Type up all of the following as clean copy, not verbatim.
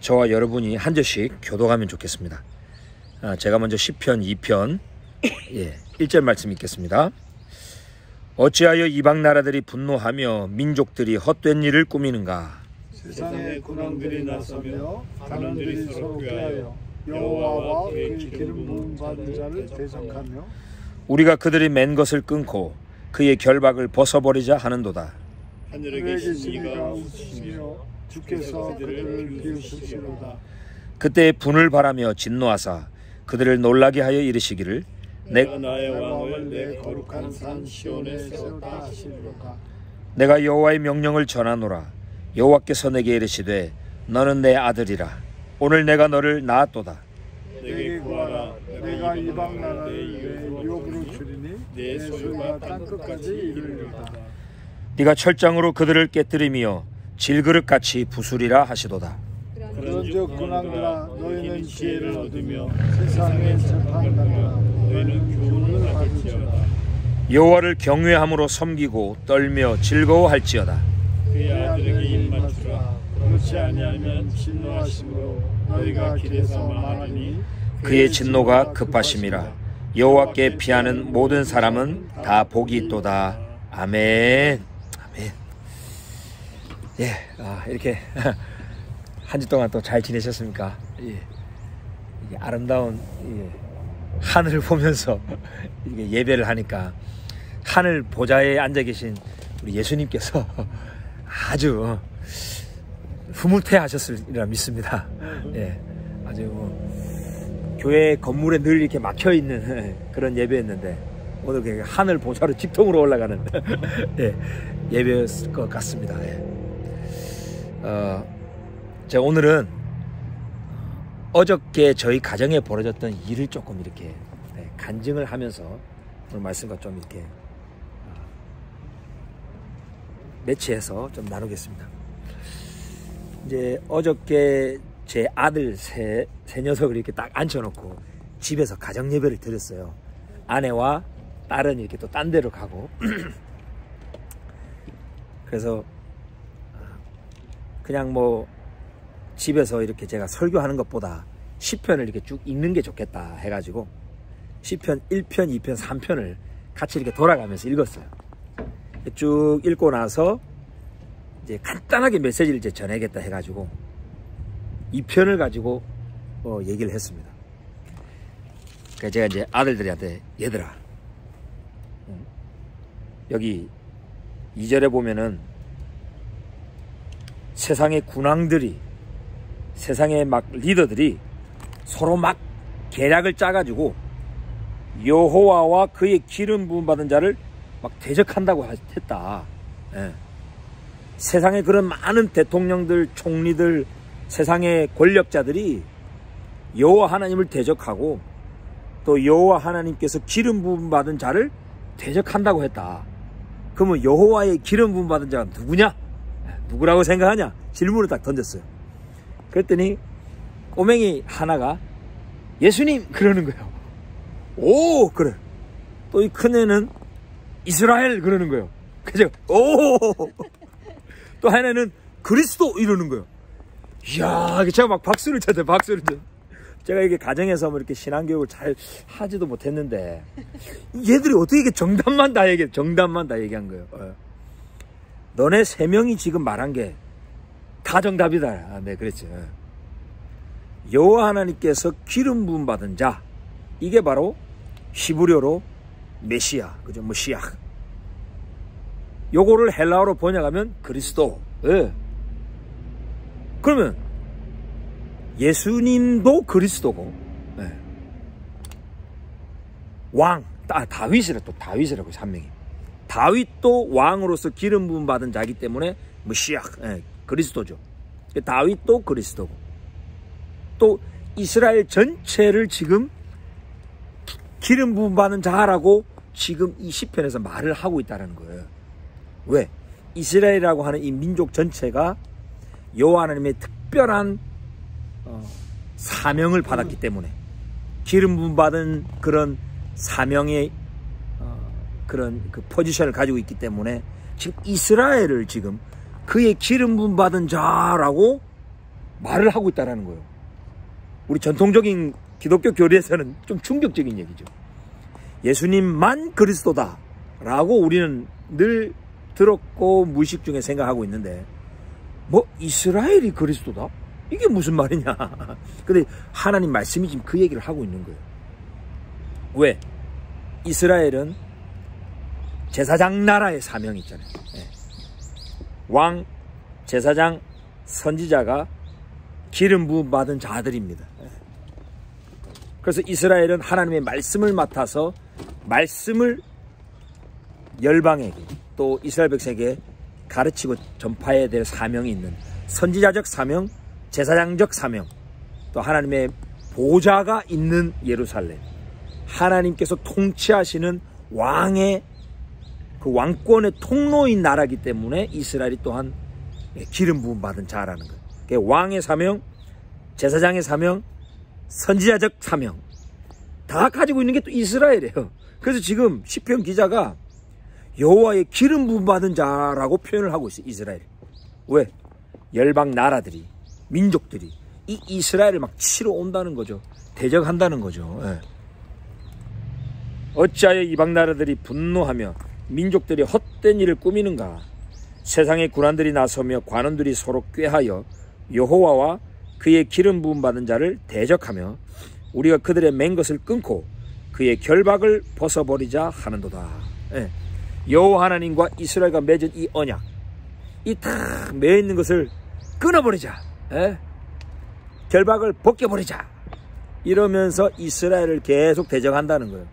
저와 여러분이 한 절씩 교독하면 좋겠습니다. 제가 먼저 시편 2편 1절 말씀 읽겠습니다. 어찌하여 이방 나라들이 분노하며 민족들이 헛된 일을 꾸미는가. 세상의 군왕들이 나서며 단원들이 서로 꾀하여 여호와와 그의 기름 부음 받은 자를 대적하며 우리가 그들이 맨 것을 끊고 그의 결박을 벗어버리자 하는도다. 하늘에 계신 이가 웃으시며 주께서 그들을 비우실지로다. 그때 분을 바라며 진노하사 그들을 놀라게 하여 이르시기를 내가 나의 왕을 내 거룩한 산 시온에 세웠다 하시리로다. 내가 여호와의 명령을 전하노라. 여호와께서 내게 이르시되 너는 내 아들이라. 오늘 내가 너를 낳았도다. 내게 구하라. 내가 이방 나라를 내 유업으로 주리니 내 소유가 땅 끝까지 이르리로다. 네가 철장으로 그들을 깨뜨리며 질그릇같이 부수리라 하시도다. 그런즉 군왕들아 너희는 지혜를 얻으며 세상의 재판관들아 너희는 교훈을 받을지어다. 여호와를 경외함으로 섬기고 떨며 즐거워할지어다. 그의 아들에게 입맞추라. 그렇지 아니하면 진노하심으로 너희가 길에서 망하니 그의 진노가 급하심이라. 여호와께 피하는 모든 사람은 다 복이 있도다. 아멘. 아멘. 이렇게 한 주 동안 또 잘 지내셨습니까? 이게 아름다운 하늘을 보면서 이게 예배를 하니까 하늘 보좌에 앉아 계신 우리 예수님께서 아주 흐뭇해하셨으리라 믿습니다. 아주 교회 건물에 늘 이렇게 막혀 있는 그런 예배였는데 오늘 하늘 보좌로 직통으로 올라가는 예배였을 것 같습니다. 제가 오늘은 어저께 저희 가정에 벌어졌던 일을 조금 이렇게 간증을 하면서 오늘 말씀과 좀 이렇게 매치해서 좀 나누겠습니다. 이제 어저께 제 아들 세 녀석을 이렇게 딱 앉혀놓고 집에서 가정 예배를 드렸어요. 아내와 딸은 이렇게 또 딴 데로 가고 그래서 그냥 뭐 집에서 이렇게 제가 설교하는 것보다 시편을 이렇게 쭉 읽는 게 좋겠다 해가지고 시편 1편, 2편, 3편을 같이 이렇게 돌아가면서 읽었어요. 쭉 읽고 나서 이제 간단하게 메시지를 이제 전해야겠다 해가지고 2편을 가지고 얘기를 했습니다. 그래서 제가 이제 아들들한테 얘들아 여기 2절에 보면은 세상의 군왕들이 세상의 막 리더들이 서로 막 계략을 짜가지고 여호와와 그의 기름 부음 받은 자를 막 대적한다고 했다. 세상에 그런 많은 대통령들, 총리들, 세상의 권력자들이 여호와 하나님을 대적하고 또 여호와 하나님께서 기름 부음 받은 자를 대적한다고 했다. 그러면 여호와의 기름 부음 받은 자가 누구냐? 누구라고 생각하냐? 질문을 딱 던졌어요. 그랬더니 꼬맹이 하나가 예수님 그러는 거예요. 오 그래. 또 이 큰애는 이스라엘 그러는 거예요. 그죠? 오. 또 하나는 그리스도 이러는 거예요. 이야, 제가 막 박수를 쳤어요. 박수를 쳤어요. 제가 이게 가정에서 뭐 이렇게 신앙교육을 잘 하지도 못했는데 얘들이 어떻게 이게 정답만 다 얘기한 거예요. 너네 3명이 지금 말한 게 다 정답이다. 네, 그랬죠. 여호와 하나님께서 기름 부음 받은 자, 이게 바로 히브리어로 메시아, 그죠? 메시아. 요거를 헬라어로 번역하면 그리스도. 그러면 예수님도 그리스도고, 왕, 다윗이라고 한 명이. 다윗도 왕으로서 기름 부음 받은 자이기 때문에 메시아, 그리스도죠. 다윗도 그리스도고. 또 이스라엘 전체를 지금 기름 부음 받은 자라고 지금 이 시편에서 말을 하고 있다는 거예요. 왜? 이스라엘이라고 하는 이 민족 전체가 여호와 하나님의 특별한 사명을 받았기 때문에 기름 부음 받은 그런 사명의 그런 그 포지션을 가지고 있기 때문에 지금 이스라엘을 지금 그의 기름 부음 받은 자라고 말을 하고 있다는 거예요. 우리 전통적인 기독교 교리에서는 좀 충격적인 얘기죠. 예수님만 그리스도다 라고 우리는 늘 들었고 무의식 중에 생각하고 있는데, 뭐 이스라엘이 그리스도다? 이게 무슨 말이냐. 근데 하나님 말씀이 지금 그 얘기를 하고 있는 거예요. 왜? 이스라엘은 제사장 나라의 사명이 있잖아요. 왕, 제사장, 선지자가 기름 부음 받은 자들입니다. 그래서 이스라엘은 하나님의 말씀을 맡아서 말씀을 열방에게 또 이스라엘 백성에게 가르치고 전파해야 될 사명이 있는 선지자적 사명, 제사장적 사명, 또 하나님의 보좌가 있는 예루살렘, 하나님께서 통치하시는 왕의 그 왕권의 통로인 나라이기 때문에 이스라엘이 또한 기름 부음 받은 자라는 거예요. 그러니까 왕의 사명, 제사장의 사명, 선지자적 사명 다 가지고 있는 게 또 이스라엘이에요. 그래서 지금 시편 기자가 여호와의 기름 부음 받은 자라고 표현을 하고 있어요. 이스라엘. 왜? 열방 나라들이, 민족들이 이 이스라엘을 막 치러 온다는 거죠. 대적한다는 거죠. 예. 어찌하여 이방 나라들이 분노하며 민족들이 헛된 일을 꾸미는가? 세상의 군관들이 나서며 관원들이 서로 꾀하여 여호와와 그의 기름 부음 받은 자를 대적하며 우리가 그들의 맨 것을 끊고 그의 결박을 벗어버리자 하는도다. 예. 여호와 하나님과 이스라엘과 맺은 이 언약, 이 다 매여 있는 것을 끊어버리자. 예? 결박을 벗겨버리자. 이러면서 이스라엘을 계속 대적한다는 거예요.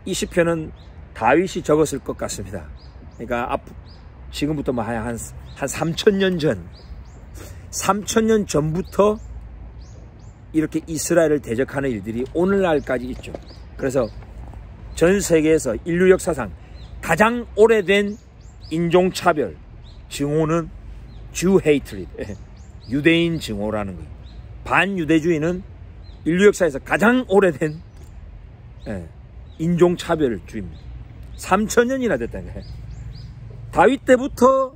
이 시편은 다윗이 적었을 것 같습니다. 그러니까 지금부터 뭐 한 3,000년 전, 3,000년 전부터 이렇게 이스라엘을 대적하는 일들이 오늘날까지 있죠. 그래서 전 세계에서 인류 역사상 가장 오래된 인종차별 증오는 Jew hatred, 유대인 증오라는 거예요. 반유대주의는 인류 역사에서 가장 오래된 인종차별주의입니다. 3,000년이나 됐다는 거예요. 다윗 때부터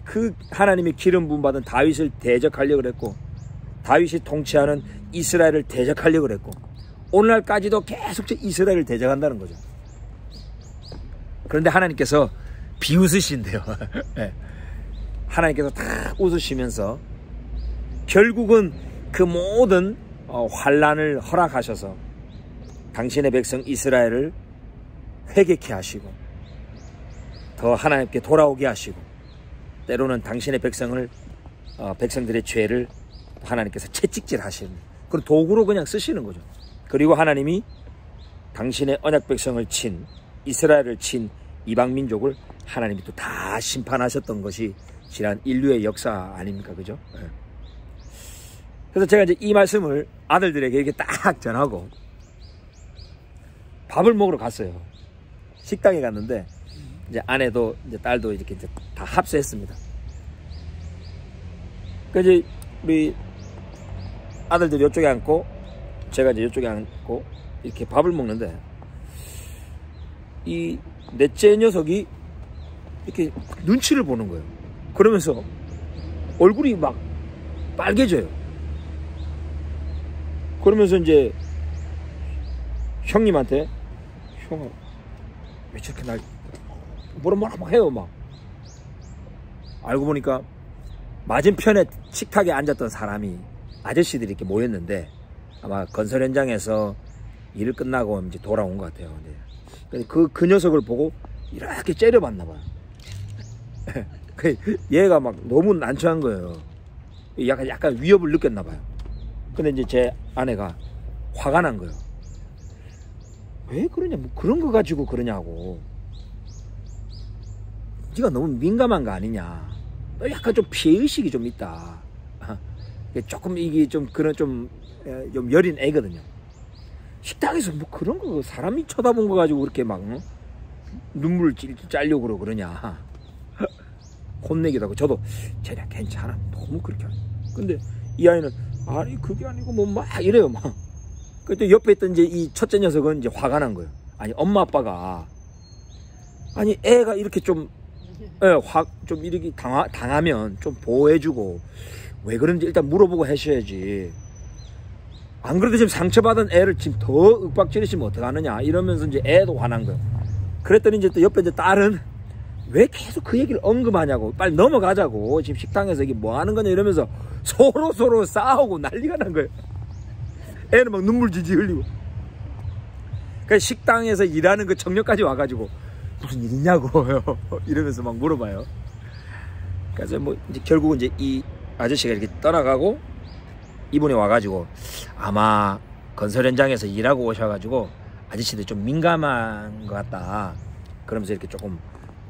그 하나님의 기름 부음 받은 다윗을 대적하려고 그랬고, 다윗이 통치하는 이스라엘을 대적하려고 그랬고, 오늘날까지도 계속 이스라엘을 대적한다는 거죠. 그런데 하나님께서 비웃으신대요. 하나님께서 다 웃으시면서 결국은 그 모든 환난을 허락하셔서 당신의 백성 이스라엘을 회개케 하시고 더 하나님께 돌아오게 하시고, 때로는 당신의 백성들의 죄를 하나님께서 채찍질 하시는 그런 도구로 그냥 쓰시는 거죠. 그리고 하나님이 당신의 언약 백성을 친, 이스라엘을 친 이방 민족을 하나님이 또 다 심판하셨던 것이 지난 인류의 역사 아닙니까? 그죠? 그래서 제가 이제 이 말씀을 아들들에게 이렇게 딱 전하고 밥을 먹으러 갔어요. 식당에 갔는데 이제 아내도 이제 딸도 이렇게 이제 다 합세했습니다. 그래서 이제 우리 아들들이 이쪽에 앉고 제가 이제 이쪽에 앉고 이렇게 밥을 먹는데, 이 넷째 녀석이 이렇게 눈치를 보는 거예요. 그러면서 얼굴이 막 빨개져요. 그러면서 이제 형님한테, 형아 왜 저렇게 날 뭐라 막 해요. 막 알고 보니까 맞은편에 식탁에 앉았던 사람이 아저씨들이 이렇게 모였는데 아마 건설 현장에서 일 끝나고 이제 돌아온 것 같아요. 그 녀석을 보고 이렇게 째려봤나 봐요. 얘가 막 너무 난처한 거예요. 약간 위협을 느꼈나 봐요. 근데 이제 제 아내가 화가 난 거예요. 왜 그러냐, 뭐 그런 거 가지고 그러냐고. 네가 너무 민감한 거 아니냐. 너 약간 좀 피해의식이 좀 있다. 조금 이게 좀 그런 좀 여린 애거든요. 식당에서 뭐 그런 거 사람이 쳐다본 거 가지고 그렇게 막 눈물을 짤려고 그러고 그러냐. 혼내기도 하고. 저도 쟤네 괜찮아, 너무 그렇게 하네. 근데 이 아이는 아니 그게 아니고 뭐 막 이래요 막. 그때 옆에 있던 이제 이 첫째 녀석은 이제 화가 난 거예요. 아니 엄마 아빠가, 아니 애가 이렇게 좀 좀 이렇게 당하면 좀 보호해주고 왜 그런지 일단 물어보고 하셔야지. 안 그래도 지금 상처받은 애를 지금 더 윽박지르시면 어떡하느냐 이러면서 이제 애도 화난 거예요. 그랬더니 이제 또 옆에 이제 딸은 왜 계속 그 얘기를 언급하냐고, 빨리 넘어가자고, 지금 식당에서 이게 뭐 하는 거냐 이러면서 서로 싸우고 난리가 난 거예요. 애는 막 눈물 지지 흘리고. 그러니까 식당에서 일하는 그 청년까지 와가지고 무슨 일 있냐고요 이러면서 막 물어봐요. 그래서 뭐 이제 결국은 이제 이 아저씨가 이렇게 떠나가고 이분이 와가지고 아마 건설 현장에서 일하고 오셔가지고 아저씨들 좀 민감한 것 같다, 그러면서 이렇게 조금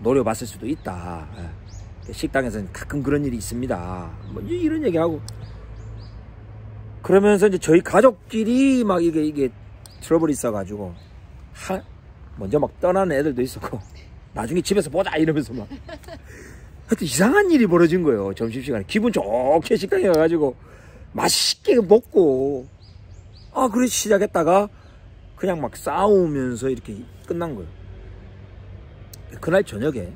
노려봤을 수도 있다, 식당에서는 가끔 그런 일이 있습니다, 뭐 이런 얘기하고. 그러면서 이제 저희 가족끼리 막 이게 트러블이 있어가지고 먼저 막 떠나는 애들도 있었고 나중에 집에서 보자 이러면서 막 하여튼 이상한 일이 벌어진 거예요. 점심시간에 기분 좋게 식당에 가가지고 맛있게 먹고 그래 시작했다가 그냥 막 싸우면서 이렇게 끝난 거예요. 그날 저녁에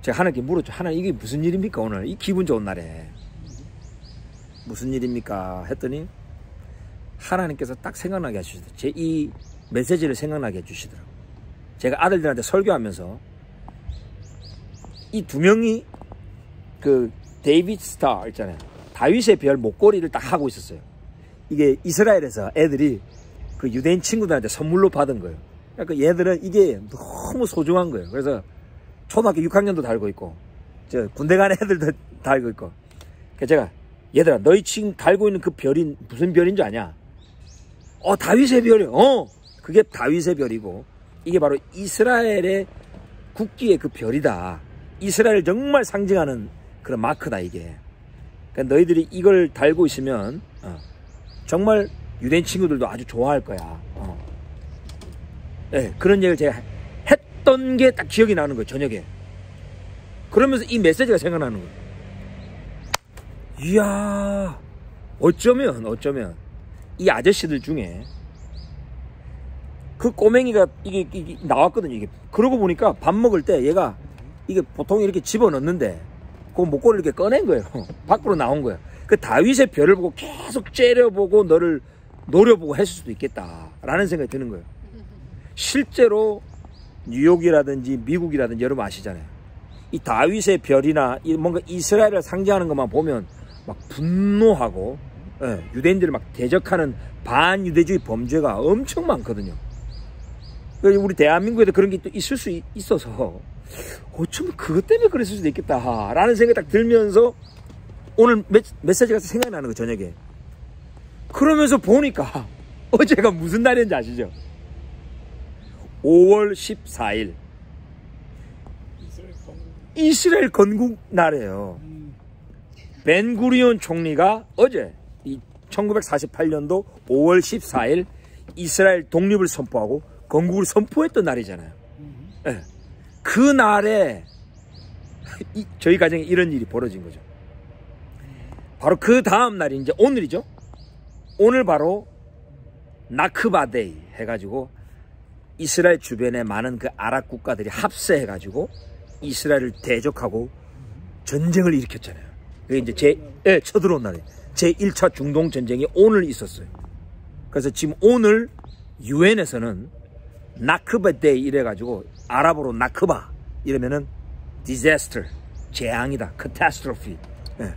제가 하나님께 물었죠. 하나님, 이게 무슨 일입니까? 오늘 이 기분 좋은 날에 무슨 일입니까? 했더니 하나님께서 딱 생각나게 해주시더라고요. 제 이 메시지를 생각나게 해주시더라고요. 제가 아들들한테 설교하면서 이 두 명이 그 데이비드 스타 있잖아요, 다윗의 별 목걸이를 딱 하고 있었어요. 이게 이스라엘에서 애들이 그 유대인 친구들한테 선물로 받은 거예요. 그러니까 얘들은 이게 너무 소중한 거예요. 그래서 초등학교 6학년도 달고 있고 저 군대 간 애들도 달고 있고. 그래서 제가 얘들아, 너희 지금 달고 있는 그 별이 무슨 별인 줄 아냐? 다윗의 별이요. 그게 다윗의 별이고 이게 바로 이스라엘의 국기의 그 별이다. 이스라엘을 정말 상징하는 그런 마크다 이게. 그러니까 너희들이 이걸 달고 있으면 정말 유대인 친구들도 아주 좋아할 거야. 네, 그런 얘기를 제가 했던 게 딱 기억이 나는 거예요, 저녁에. 그러면서 이 메시지가 생각나는 거예요. 이야, 어쩌면 이 아저씨들 중에 그 꼬맹이가 이게 나왔거든요. 이게 그러고 보니까 밥 먹을 때 얘가 이게 보통 이렇게 집어넣는데 그 목걸이를 이렇게 꺼낸 거예요. 밖으로 나온 거예요. 그 다윗의 별을 보고 계속 째려보고 너를 노려보고 했을 수도 있겠다라는 생각이 드는 거예요. 실제로 뉴욕이라든지 미국이라든지 여러분 아시잖아요. 이 다윗의 별이나 뭔가 이스라엘을 상징하는 것만 보면 막 분노하고 유대인들을 막 대적하는 반유대주의 범죄가 엄청 많거든요. 우리 대한민국에도 그런 게 또 있을 수 있어서 어쩌면 그것 때문에 그랬을 수도 있겠다라는 생각이 딱 들면서 오늘 메시지가 생각나는 거, 저녁에. 그러면서 보니까 어제가 무슨 날인지 아시죠? 5월 14일 이스라엘 건국 날이에요. 벤구리온 총리가 어제 1948년도 5월 14일 이스라엘 독립을 선포하고 건국을 선포했던 날이잖아요. 네. 그 날에 저희 가정에 이런 일이 벌어진 거죠. 바로 그 다음 날이 이제 오늘이죠. 오늘 바로 나크바데이 해가지고 이스라엘 주변에 많은 그 아랍 국가들이 합세해가지고 이스라엘을 대적하고 전쟁을 일으켰잖아요. 그게 이제 쳐들어온 날이에요. 제1차 중동 전쟁이 오늘 있었어요. 그래서 지금 오늘 유엔에서는 나크바데이 이래가지고 아랍어로 나크바 이러면은 disaster, 재앙이다, catastrophe. 네.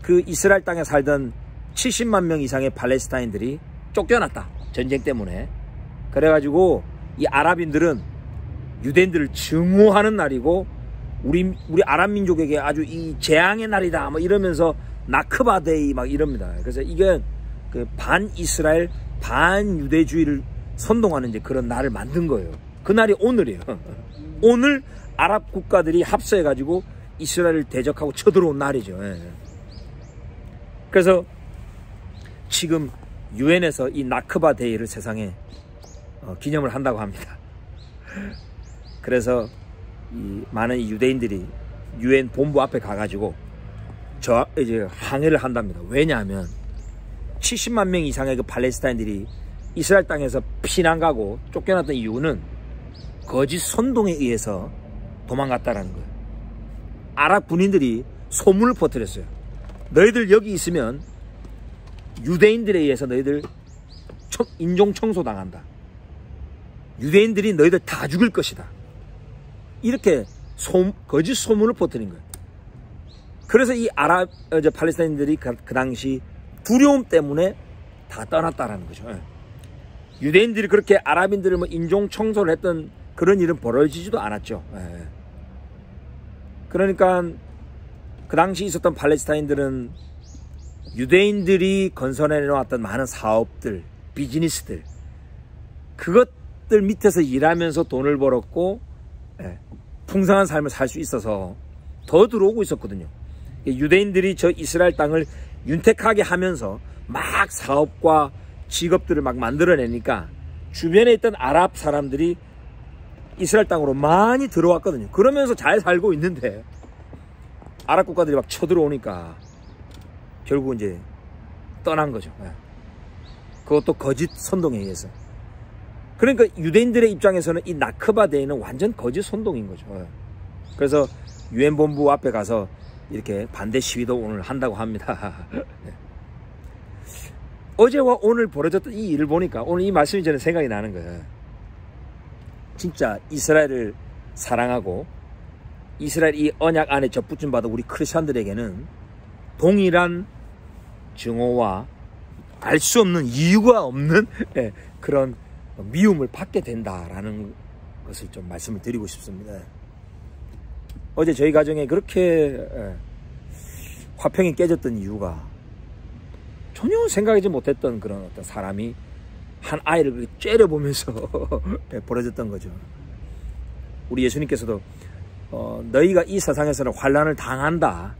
그 이스라엘 땅에 살던 70만 명 이상의 팔레스타인들이 쫓겨났다, 전쟁 때문에. 그래가지고 이 아랍인들은 유대인들을 증오하는 날이고 우리 아랍 민족에게 아주 이 재앙의 날이다 뭐 이러면서 나크바데이 막 이럽니다. 그래서 이게 그 반이스라엘 반유대주의를 선동하는 이제 그런 날을 만든 거예요. 그 날이 오늘이에요. 오늘 아랍 국가들이 합세해가지고 이스라엘을 대적하고 쳐들어온 날이죠. 그래서 지금 유엔에서 이 나크바데이를 세상에 기념을 한다고 합니다. 그래서 이 많은 유대인들이 유엔 본부 앞에 가가지고 이제 항해를 한답니다. 왜냐하면 70만 명 이상의 그 팔레스타인들이 이스라엘 땅에서 피난 가고 쫓겨났던 이유는 거짓 선동에 의해서 도망갔다라는 거예요. 아랍 군인들이 소문을 퍼뜨렸어요. 너희들 여기 있으면 유대인들에 의해서 너희들 인종 청소당한다. 유대인들이 너희들 다 죽일 것이다. 이렇게 거짓 소문을 퍼뜨린 거예요. 그래서 이 팔레스타인들이 그 당시 두려움 때문에 다 떠났다라는 거죠. 유대인들이 그렇게 아랍인들을 인종 청소를 했던 그런 일은 벌어지지도 않았죠. 그러니까 그 당시 있었던 팔레스타인들은 유대인들이 건설해 놓았던 많은 사업들, 비즈니스들, 그것들 밑에서 일하면서 돈을 벌었고 풍성한 삶을 살 수 있어서 더 들어오고 있었거든요. 유대인들이 저 이스라엘 땅을 윤택하게 하면서 막 사업과 직업들을 막 만들어내니까 주변에 있던 아랍 사람들이 이스라엘 땅으로 많이 들어왔거든요. 그러면서 잘 살고 있는데 아랍 국가들이 막 쳐들어오니까 결국 이제 떠난 거죠. 그것도 거짓 선동에 의해서. 그러니까 유대인들의 입장에서는 이 나크바 데이는 완전 거짓 선동인 거죠. 그래서 유엔 본부 앞에 가서 이렇게 반대 시위도 오늘 한다고 합니다. 어제와 오늘 벌어졌던 이 일을 보니까 오늘 이 말씀이 저는 생각이 나는 거예요. 진짜 이스라엘을 사랑하고 이스라엘 이 언약 안에 접붙임 받은 우리 크리스천들에게는 동일한 증오와 알 수 없는 이유가 없는 그런 미움을 받게 된다라는 것을 좀 말씀을 드리고 싶습니다. 어제 저희 가정에 그렇게 화평이 깨졌던 이유가 전혀 생각하지 못했던 그런 어떤 사람이 한 아이를 째려보면서 벌어졌던 거죠. 우리 예수님께서도 너희가 이 세상에서는 환난을 당한다.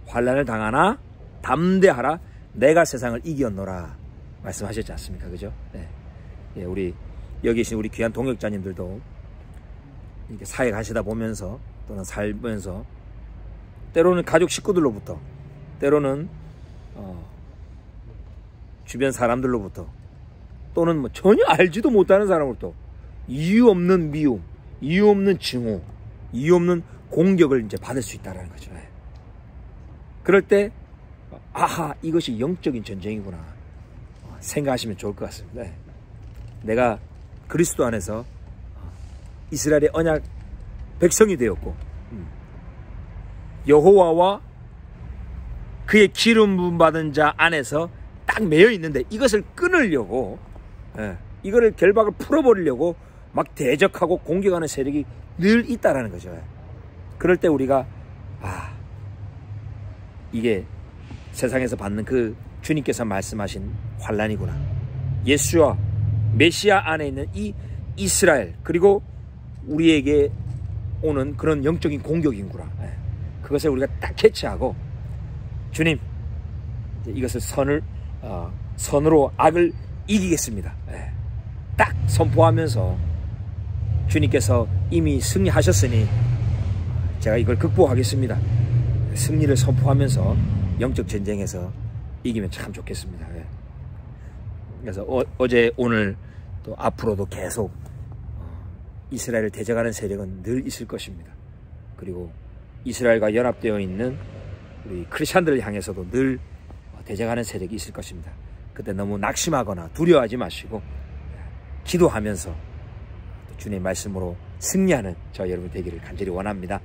환난을 당하나 담대하라. 내가 세상을 이겼노라 말씀하셨지 않습니까? 그죠? 우리 여기 계신 우리 귀한 동역자님들도 이렇게 사역하시다 보면서 또는 살면서 때로는 가족 식구들로부터 때로는 주변 사람들로부터 또는 전혀 알지도 못하는 사람으로부터 이유 없는 미움, 이유 없는 증오, 이유 없는 공격을 이제 받을 수 있다는 거죠. 그럴 때 아하, 이것이 영적인 전쟁이구나 생각하시면 좋을 것 같습니다. 내가 그리스도 안에서 이스라엘의 언약 백성이 되었고 여호와와 그의 기름 부음 받은 자 안에서 딱 매여 있는데 이것을 끊으려고 이거를 결박을 풀어버리려고 막 대적하고 공격하는 세력이 늘 있다라는 거죠. 그럴 때 우리가 이게 세상에서 받는 그 주님께서 말씀하신 환난이구나. 예수와 메시아 안에 있는 이 이스라엘 그리고 우리에게 오는 그런 영적인 공격이구나. 그것을 우리가 딱 캐치하고 주님 이것을 선으로 악을 이기겠습니다. 딱 선포하면서 주님께서 이미 승리하셨으니 제가 이걸 극복하겠습니다. 승리를 선포하면서 영적 전쟁에서 이기면 참 좋겠습니다. 그래서 어제 오늘 또 앞으로도 계속 이스라엘을 대적하는 세력은 늘 있을 것입니다. 그리고 이스라엘과 연합되어 있는 우리 크리스천들을 향해서도 늘 대적하는 세력이 있을 것입니다. 그때 너무 낙심하거나 두려워하지 마시고 기도하면서 주님의 말씀으로 승리하는 저 여러분 되기를 간절히 원합니다.